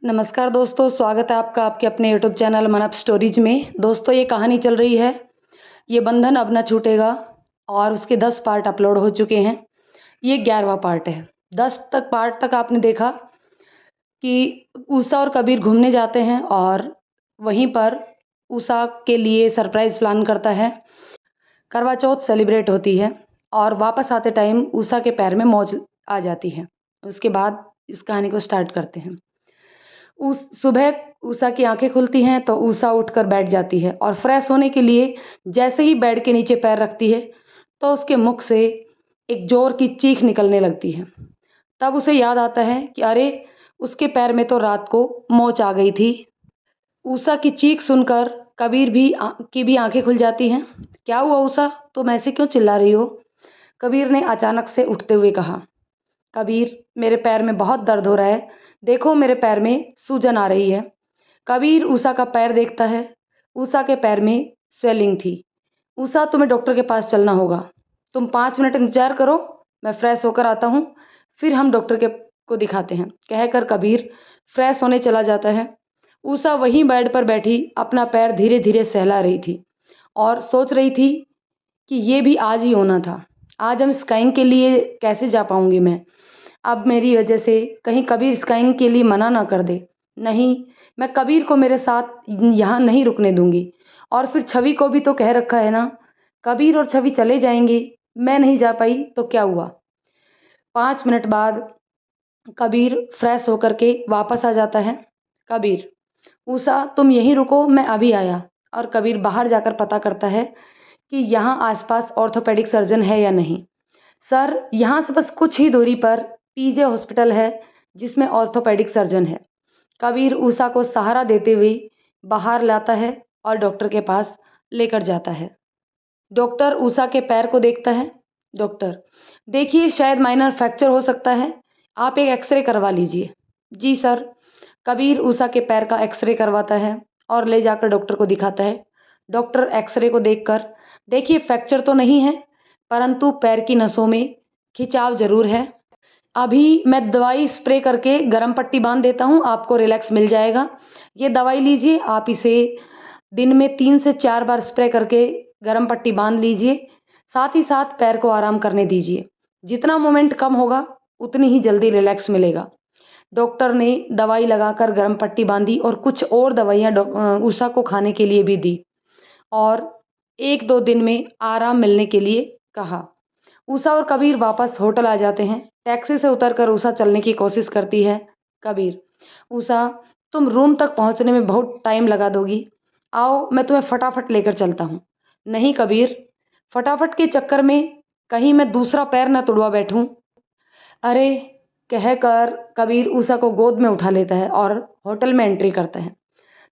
नमस्कार दोस्तों, स्वागत है आपका आपके अपने यूट्यूब चैनल मन अप स्टोरीज में। दोस्तों, ये कहानी चल रही है ये बंधन अब न छूटेगा और उसके 10 पार्ट अपलोड हो चुके हैं। ये 11वां पार्ट है। 10 तक पार्ट तक आपने देखा कि उषा और कबीर घूमने जाते हैं और वहीं पर उषा के लिए सरप्राइज़ प्लान करता है। करवा चौथ सेलिब्रेट होती है और वापस आते टाइम उषा के पैर में मोच आ जाती है। उसके बाद इस कहानी को स्टार्ट करते हैं। उस सुबह उषा की आंखें खुलती हैं तो उषा उठकर बैठ जाती है और फ्रेश होने के लिए जैसे ही बेड के नीचे पैर रखती है तो उसके मुख से एक जोर की चीख निकलने लगती है। तब उसे याद आता है कि अरे, उसके पैर में तो रात को मोच आ गई थी। उषा की चीख सुनकर कबीर की भी आंखें खुल जाती हैं। क्या हुआ उषा, तुम ऐसे क्यों चिल्ला रही हो? कबीर ने अचानक से उठते हुए कहा। कबीर, मेरे पैर में बहुत दर्द हो रहा है, देखो मेरे पैर में सूजन आ रही है। कबीर उषा का पैर देखता है। उषा के पैर में स्वेलिंग थी। उषा, तुम्हें डॉक्टर के पास चलना होगा। तुम 5 मिनट इंतजार करो, मैं फ्रेश होकर आता हूँ, फिर हम डॉक्टर के को दिखाते हैं। कहकर कबीर फ्रेश होने चला जाता है। उषा वहीं बेड पर बैठी अपना पैर धीरे धीरे सहला रही थी और सोच रही थी कि ये भी आज ही होना था। आज हम स्काइंग के लिए कैसे जा पाऊंगी मैं? अब मेरी वजह से कहीं कबीर स्काइंग के लिए मना ना कर दे। नहीं, मैं कबीर को मेरे साथ यहाँ नहीं रुकने दूंगी। और फिर छवि को भी तो कह रखा है ना, कबीर और छवि चले जाएंगे, मैं नहीं जा पाई तो क्या हुआ? 5 मिनट बाद कबीर फ्रेश होकर के वापस आ जाता है। कबीर, उषा तुम यहीं रुको, मैं अभी आया। और कबीर बाहर जाकर पता करता है कि यहाँ आसपास ऑर्थोपेडिक सर्जन है या नहीं। सर, यहाँ से बस कुछ ही दूरी पर पीजे हॉस्पिटल है जिसमें ऑर्थोपेडिक सर्जन है। कबीर उषा को सहारा देते हुए बाहर लाता है और डॉक्टर के पास लेकर जाता है। डॉक्टर उषा के पैर को देखता है। डॉक्टर, देखिए शायद माइनर फ्रैक्चर हो सकता है, आप एक एक्सरे करवा लीजिए। जी सर। कबीर उषा के पैर का एक्सरे करवाता है और ले जाकर डॉक्टर को दिखाता है। डॉक्टर एक्सरे को देखकर, देखिए फ्रैक्चर तो नहीं है, परंतु पैर की नसों में खिंचाव जरूर है। अभी मैं दवाई स्प्रे करके गरम पट्टी बांध देता हूँ, आपको रिलैक्स मिल जाएगा। ये दवाई लीजिए, आप इसे दिन में 3 से 4 बार स्प्रे करके गरम पट्टी बांध लीजिए। साथ ही साथ पैर को आराम करने दीजिए। जितना मोमेंट कम होगा उतनी ही जल्दी रिलैक्स मिलेगा। डॉक्टर ने दवाई लगाकर गरम पट्टी बांधी और कुछ और दवाइयाँ उषा को खाने के लिए भी दी और 1-2 दिन में आराम मिलने के लिए कहा। उषा और कबीर वापस होटल आ जाते हैं। टैक्सी से उतरकर उषा चलने की कोशिश करती है। कबीर, उषा तुम रूम तक पहुंचने में बहुत टाइम लगा दोगी, आओ मैं तुम्हें फटाफट लेकर चलता हूँ। नहीं कबीर, फटाफट के चक्कर में कहीं मैं दूसरा पैर न तुड़वा बैठूं। अरे, कहकर कबीर उषा को गोद में उठा लेता है और होटल में एंट्री करता है।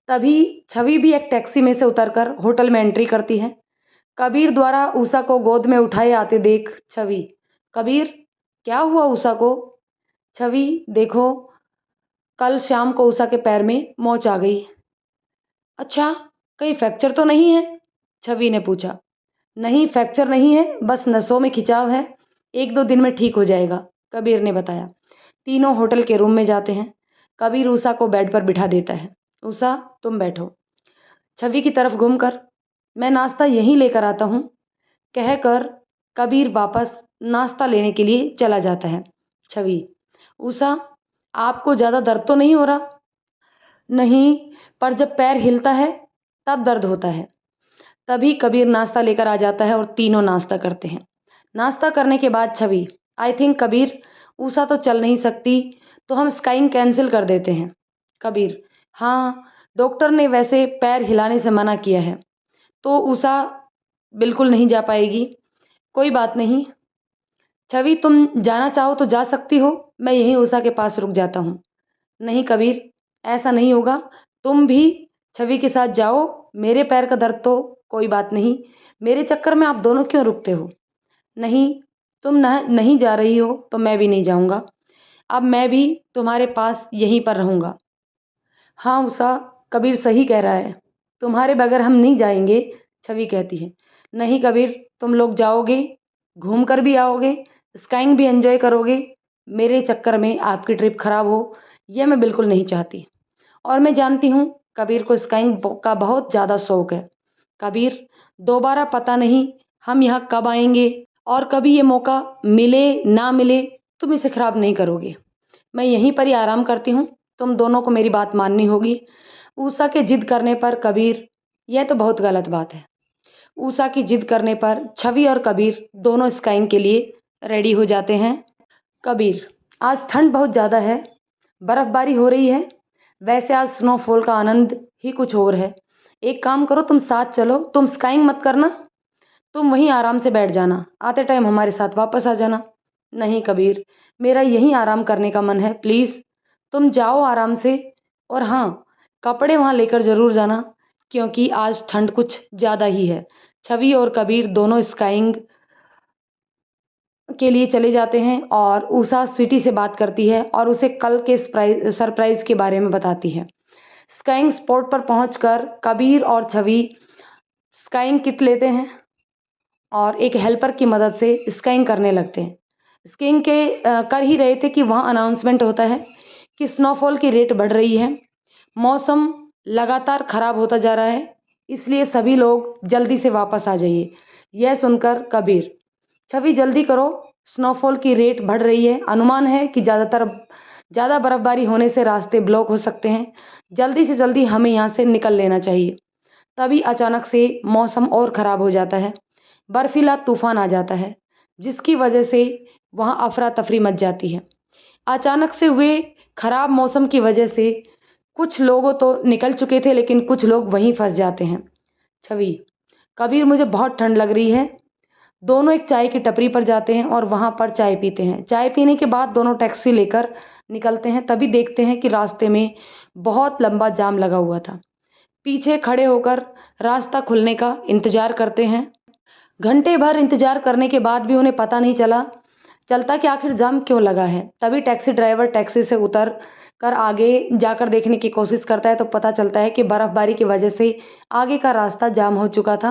तभी छवि भी एक टैक्सी में से उतरकर होटल में एंट्री करती है। कबीर द्वारा उषा को गोद में उठाए आते देख छवि, कबीर क्या हुआ उषा को? छवि, देखो कल शाम को उषा के पैर में मोच आ गई। अच्छा, कहीं फ्रैक्चर तो नहीं है? छवि ने पूछा। नहीं, फ्रैक्चर नहीं है, बस नसों में खिंचाव है, 1-2 दिन में ठीक हो जाएगा, कबीर ने बताया। तीनों होटल के रूम में जाते हैं। कबीर उषा को बेड पर बिठा देता है। उषा तुम बैठो। छवि की तरफ घूमकर, मैं नाश्ता यहीं लेकर आता हूँ, कहकर कबीर वापस नाश्ता लेने के लिए चला जाता है। छवि, उषा आपको ज़्यादा दर्द तो नहीं हो रहा? नहीं, पर जब पैर हिलता है तब दर्द होता है। तभी कबीर नाश्ता लेकर आ जाता है और तीनों नाश्ता करते हैं। नाश्ता करने के बाद छवि, आई थिंक कबीर उषा तो चल नहीं सकती, तो हम स्काइंग कैंसिल कर देते हैं। कबीर, हाँ, डॉक्टर ने वैसे पैर हिलाने से मना किया है, तो उषा बिल्कुल नहीं जा पाएगी। कोई बात नहीं छवि, तुम जाना चाहो तो जा सकती हो, मैं यहीं उषा के पास रुक जाता हूँ। नहीं कबीर, ऐसा नहीं होगा, तुम भी छवि के साथ जाओ, मेरे पैर का दर्द तो कोई बात नहीं, मेरे चक्कर में आप दोनों क्यों रुकते हो? नहीं, तुम नहीं जा रही हो तो मैं भी नहीं जाऊँगा, अब मैं भी तुम्हारे पास यहीं पर रहूँगा। हाँ उषा, कबीर सही कह रहा है, तुम्हारे बगैर हम नहीं जाएंगे, छवि कहती है। नहीं कबीर, तुम लोग जाओगे, घूम कर भी आओगे, स्काइंग भी एंजॉय करोगे, मेरे चक्कर में आपकी ट्रिप खराब हो, यह मैं बिल्कुल नहीं चाहती। और मैं जानती हूँ कबीर को स्काइंग का बहुत ज़्यादा शौक है। कबीर, दोबारा पता नहीं हम यहाँ कब आएंगे, और कभी ये मौका मिले ना मिले तुम इसे खराब नहीं करोगे। मैं यहीं पर ही आराम करती हूँ, तुम दोनों को मेरी बात माननी होगी। ऊषा के जिद करने पर कबीर, यह तो बहुत गलत बात है। ऊषा की जिद करने पर छवि और कबीर दोनों स्काइंग के लिए रेडी हो जाते हैं। कबीर, आज ठंड बहुत ज़्यादा है, बर्फ़बारी हो रही है। वैसे आज स्नोफॉल का आनंद ही कुछ और है। एक काम करो, तुम साथ चलो, तुम स्काइंग मत करना, तुम वहीं आराम से बैठ जाना, आते टाइम हमारे साथ वापस आ जाना। नहीं कबीर, मेरा यहीं आराम करने का मन है, प्लीज़ तुम जाओ आराम से। और हाँ, कपड़े वहाँ लेकर ज़रूर जाना, क्योंकि आज ठंड कुछ ज़्यादा ही है। छवि और कबीर दोनों स्काइंग के लिए चले जाते हैं और उषा स्वीटी से बात करती है और उसे कल के सरप्राइज़ के बारे में बताती है। स्काइंग स्पॉट पर पहुंचकर कबीर और छवि स्काइंग किट लेते हैं और एक हेल्पर की मदद से स्काइंग करने लगते हैं। स्कीइंग कर ही रहे थे कि वहाँ अनाउंसमेंट होता है कि स्नोफॉल की रेट बढ़ रही है, मौसम लगातार ख़राब होता जा रहा है, इसलिए सभी लोग जल्दी से वापस आ जाइए। यह सुनकर कबीर, छवि जल्दी करो, स्नोफॉल की रेट बढ़ रही है, अनुमान है कि ज़्यादा बर्फ़बारी होने से रास्ते ब्लॉक हो सकते हैं, जल्दी से जल्दी हमें यहाँ से निकल लेना चाहिए। तभी अचानक से मौसम और ख़राब हो जाता है, बर्फीला तूफान आ जाता है, जिसकी वजह से वहाँ अफरा तफरी मच जाती है। अचानक से हुए खराब मौसम की वजह से कुछ लोगों तो निकल चुके थे, लेकिन कुछ लोग वहीं फंस जाते हैं। छवि, कबीर, मुझे बहुत ठंड लग रही है। दोनों एक चाय की टपरी पर जाते हैं और वहाँ पर चाय पीते हैं। चाय पीने के बाद दोनों टैक्सी लेकर निकलते हैं, तभी देखते हैं कि रास्ते में बहुत लंबा जाम लगा हुआ था। पीछे खड़े होकर रास्ता खुलने का इंतज़ार करते हैं। घंटे भर इंतज़ार करने के बाद भी उन्हें पता नहीं चलता कि आखिर जाम क्यों लगा है। तभी टैक्सी ड्राइवर टैक्सी से उतर कर आगे जाकर देखने की कोशिश करता है, तो पता चलता है कि बर्फ़बारी की वजह से आगे का रास्ता जाम हो चुका था।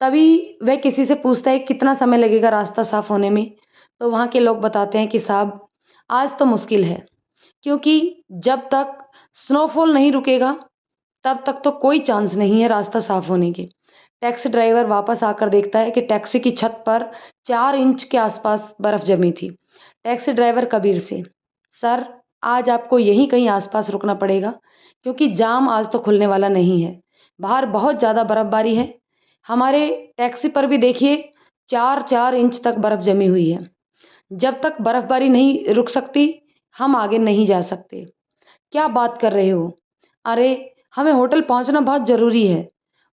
तभी वह किसी से पूछता है कितना समय लगेगा रास्ता साफ़ होने में, तो वहाँ के लोग बताते हैं कि साहब, आज तो मुश्किल है, क्योंकि जब तक स्नोफॉल नहीं रुकेगा तब तक तो कोई चांस नहीं है रास्ता साफ़ होने के। टैक्सी ड्राइवर वापस आकर देखता है कि टैक्सी की छत पर 4 इंच के आसपास बर्फ़ जमी थी। टैक्सी ड्राइवर कबीर से, सर, आज आपको यहीं कहीं आसपास रुकना पड़ेगा, क्योंकि जाम आज तो खुलने वाला नहीं है। बाहर बहुत ज़्यादा बर्फ़बारी है। हमारे टैक्सी पर भी देखिए 4-4 इंच तक बर्फ़ जमी हुई है। जब तक बर्फ़बारी नहीं रुक सकती, हम आगे नहीं जा सकते। क्या बात कर रहे हो? अरे, हमें होटल पहुंचना बहुत ज़रूरी है।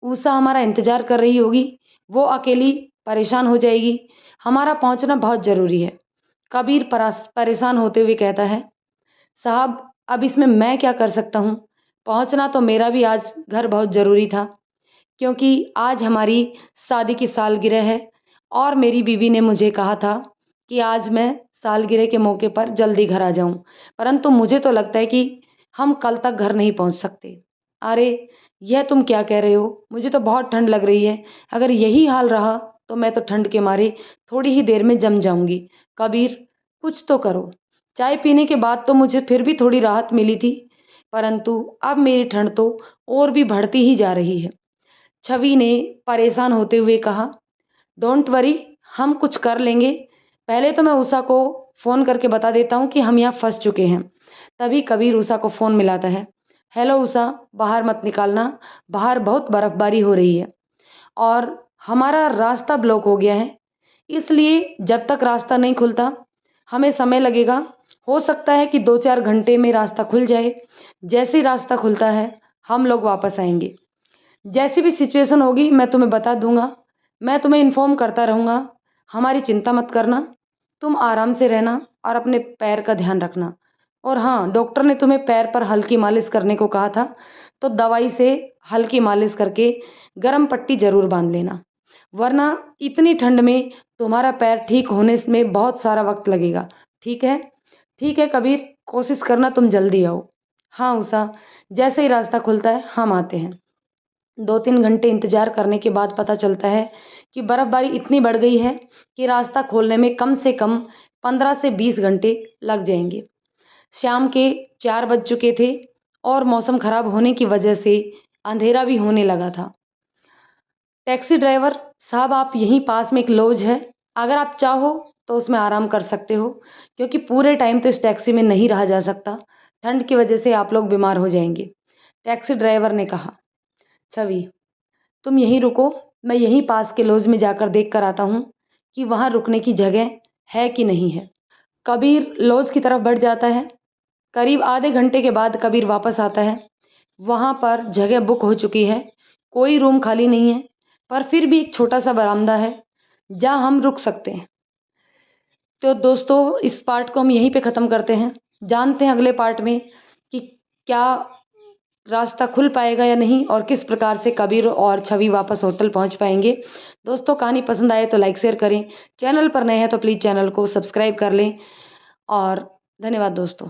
ऊषा हमारा इंतज़ार कर रही होगी, वो अकेली परेशान हो जाएगी। हमारा पहुंचना बहुत ज़रूरी है। कबीर परेशान होते हुए कहता है, साहब, अब इसमें मैं क्या कर सकता हूँ? पहुंचना तो मेरा भी आज घर बहुत ज़रूरी था, क्योंकि आज हमारी शादी की सालगिरह है और मेरी बीवी ने मुझे कहा था कि आज मैं सालगिरह के मौके पर जल्दी घर आ जाऊं, परंतु मुझे तो लगता है कि हम कल तक घर नहीं पहुंच सकते। अरे, यह तुम क्या कह रहे हो? मुझे तो बहुत ठंड लग रही है। अगर यही हाल रहा तो मैं तो ठंड के मारे थोड़ी ही देर में जम जाऊंगी। कबीर, कुछ तो करो। चाय पीने के बाद तो मुझे फिर भी थोड़ी राहत मिली थी, परंतु अब मेरी ठंड तो और भी बढ़ती ही जा रही है। छवि ने परेशान होते हुए कहा, डोंट वरी, हम कुछ कर लेंगे। पहले तो मैं उषा को फ़ोन करके बता देता हूँ कि हम यहाँ फंस चुके हैं। तभी कबीर उषा को फ़ोन मिलाता है। हेलो उषा, बाहर मत निकालना, बाहर बहुत बर्फ़बारी हो रही है और हमारा रास्ता ब्लॉक हो गया है, इसलिए जब तक रास्ता नहीं खुलता हमें समय लगेगा। हो सकता है कि 2-4 घंटे में रास्ता खुल जाए। जैसे ही रास्ता खुलता है हम लोग वापस आएंगे। जैसी भी सिचुएशन होगी मैं तुम्हें बता दूंगा, मैं तुम्हें इन्फॉर्म करता रहूँगा। हमारी चिंता मत करना, तुम आराम से रहना और अपने पैर का ध्यान रखना। और हाँ, डॉक्टर ने तुम्हें पैर पर हल्की मालिश करने को कहा था, तो दवाई से हल्की मालिश करके गर्म पट्टी ज़रूर बांध लेना, वरना इतनी ठंड में तुम्हारा पैर ठीक होने में बहुत सारा वक्त लगेगा। ठीक है? ठीक है कबीर, कोशिश करना तुम जल्दी आओ। हाँ उषा, जैसे ही रास्ता खुलता है हम आते हैं। 2-3 घंटे इंतज़ार करने के बाद पता चलता है कि बर्फ़बारी इतनी बढ़ गई है कि रास्ता खोलने में कम से कम 15 से 20 घंटे लग जाएंगे। शाम के 4 बज चुके थे और मौसम ख़राब होने की वजह से अंधेरा भी होने लगा था। टैक्सी ड्राइवर साहब, आप यहीं पास में एक लॉज है, अगर आप चाहो तो उसमें आराम कर सकते हो, क्योंकि पूरे टाइम तो इस टैक्सी में नहीं रहा जा सकता। ठंड की वजह से आप लोग बीमार हो जाएँगे। टैक्सी ड्राइवर ने कहा, छवि तुम यहीं रुको, मैं यहीं पास के लॉज में जाकर देख कर आता हूँ कि वहाँ रुकने की जगह है कि नहीं है। कबीर लॉज की तरफ बढ़ जाता है। करीब आधे घंटे के बाद कबीर वापस आता है। वहाँ पर जगह बुक हो चुकी है, कोई रूम खाली नहीं है, पर फिर भी एक छोटा-सा बरामदा है, जहाँ हम रुक सकते हैं। तो दोस्तों, इस पार्ट को हम यहीं पे ख़त्म करते हैं। जानते हैं अगले पार्ट में कि क्या रास्ता खुल पाएगा या नहीं, और किस प्रकार से कबीर और छवि वापस होटल पहुंच पाएंगे। दोस्तों, कहानी पसंद आए तो लाइक शेयर करें, चैनल पर नए हैं तो प्लीज़ चैनल को सब्सक्राइब कर लें, और धन्यवाद दोस्तों।